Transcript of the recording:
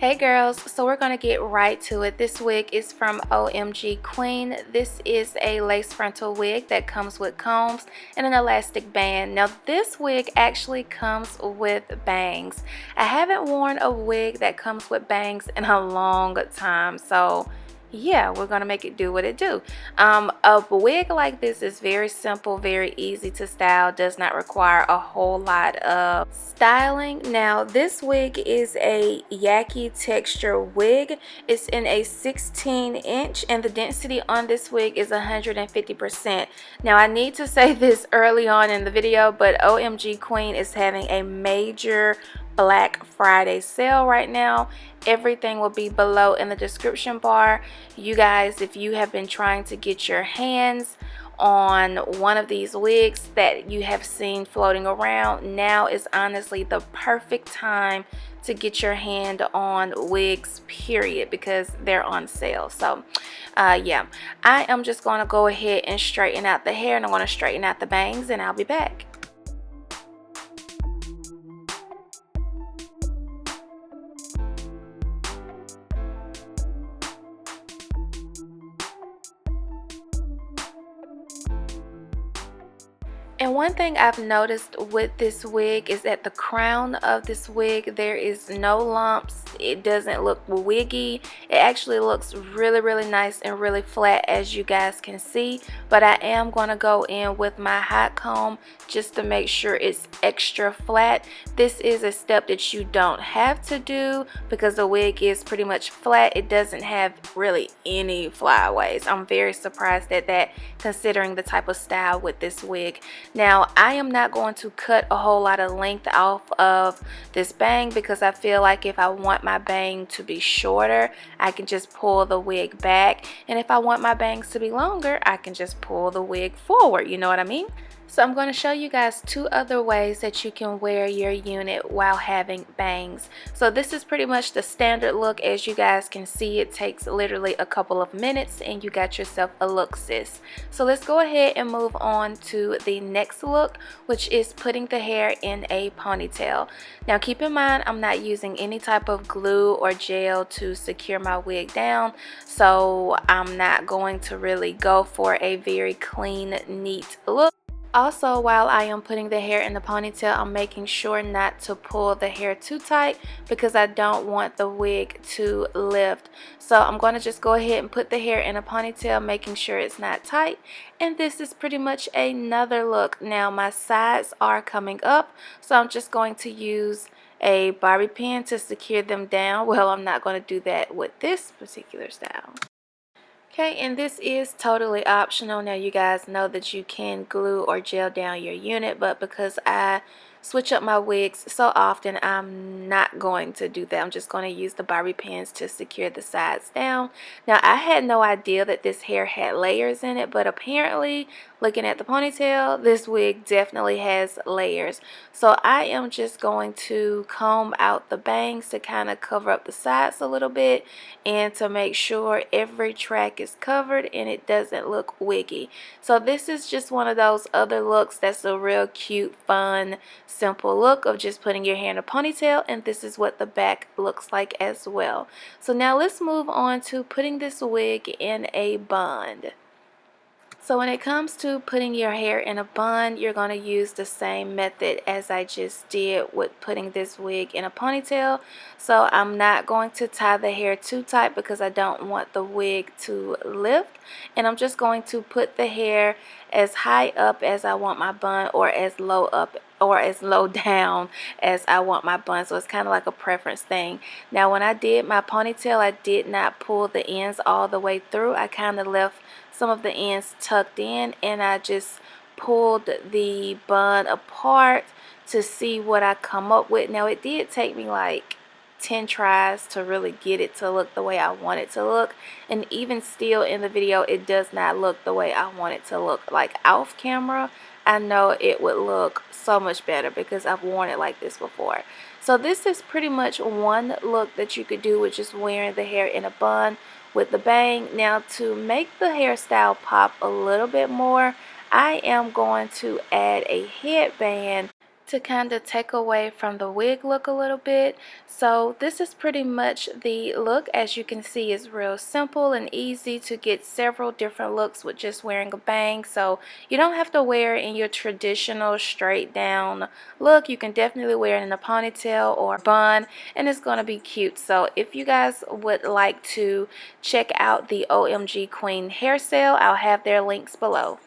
Hey girls, so we're going to get right to it. This wig is from OMGqueen. This is a lace frontal wig that comes with combs and an elastic band. Now this wig actually comes with bangs. I haven't worn a wig that comes with bangs in a long time, so yeah, we're gonna make it do what it do. A wig like this is very simple, very easy to style, does not require a whole lot of styling. Now this wig is a Yaki texture wig. It's in a 16-inch and the density on this wig is 150%. Now I need to say this early on in the video, but OMGqueen is having a major Black Friday sale right now. Everything will be below in the description bar. You guys, if you have been trying to get your hands on one of these wigs that you have seen floating around, now is honestly the perfect time to get your hand on wigs, period, because they're on sale. So yeah, I am just going to go ahead and straighten out the hair, and I'm going to straighten out the bangs, and I'll be back. And one thing I've noticed with this wig is at the crown of this wig there is no lumps. It doesn't look wiggy. It actually looks really nice and really flat, as you guys can see. But I am going to go in with my hot comb just to make sure it's extra flat. This is a step that you don't have to do because the wig is pretty much flat. It doesn't have really any flyaways. I'm very surprised at that, considering the type of style with this wig. Now I am not going to cut a whole lot of length off of this bang because I feel like if I want my bang to be shorter, I can just pull the wig back, and if I want my bangs to be longer, I can just pull the wig forward. You know what I mean? So I'm going to show you guys two other ways that you can wear your unit while having bangs. So this is pretty much the standard look. As you guys can see, it takes literally a couple of minutes and you got yourself a look, sis. So let's go ahead and move on to the next look, which is putting the hair in a ponytail. Now keep in mind, I'm not using any type of glue or gel to secure my wig down, so I'm not going to really go for a very clean, neat look. Also, while I am putting the hair in the ponytail, I'm making sure not to pull the hair too tight because I don't want the wig to lift. So I'm going to just go ahead and put the hair in a ponytail, making sure it's not tight. And this is pretty much another look. Now my sides are coming up, so I'm just going to use a bobby pin to secure them down. Well, I'm not going to do that with this particular style. Okay, and this is totally optional. Now you guys know that you can glue or gel down your unit, but because I switch up my wigs so often, I'm not going to do that. I'm just going to use the bobby pins to secure the sides down. Now I had no idea that this hair had layers in it, but apparently, looking at the ponytail, this wig definitely has layers. So I am just going to comb out the bangs to kind of cover up the sides a little bit and to make sure every track is covered and it doesn't look wiggy. So this is just one of those other looks that's a real cute, fun, simple look of just putting your hair in a ponytail, and this is what the back looks like as well. So now let's move on to putting this wig in a bun. So when it comes to putting your hair in a bun, you're going to use the same method as I just did with putting this wig in a ponytail. So I'm not going to tie the hair too tight because I don't want the wig to lift. And I'm just going to put the hair as high up as I want my bun, or as low up or as low down as I want my bun. So it's kind of like a preference thing. Now when I did my ponytail, I did not pull the ends all the way through. I kind of left some of the ends tucked in, and I just pulled the bun apart to see what I come up with. Now it did take me like 10 tries to really get it to look the way I want it to look, and even still in the video it does not look the way I want it to look. Like off camera, I know it would look so much better because I've worn it like this before. So this is pretty much one look that you could do with just wearing the hair in a bun with the bang. Now to make the hairstyle pop a little bit more, I am going to add a headband to kind of take away from the wig look a little bit. So this is pretty much the look. As you can see, it's real simple and easy to get several different looks with just wearing a bang. So you don't have to wear it in your traditional straight down look. You can definitely wear it in a ponytail or bun, and it's going to be cute. So if you guys would like to check out the OMG Queen hair sale, I'll have their links below.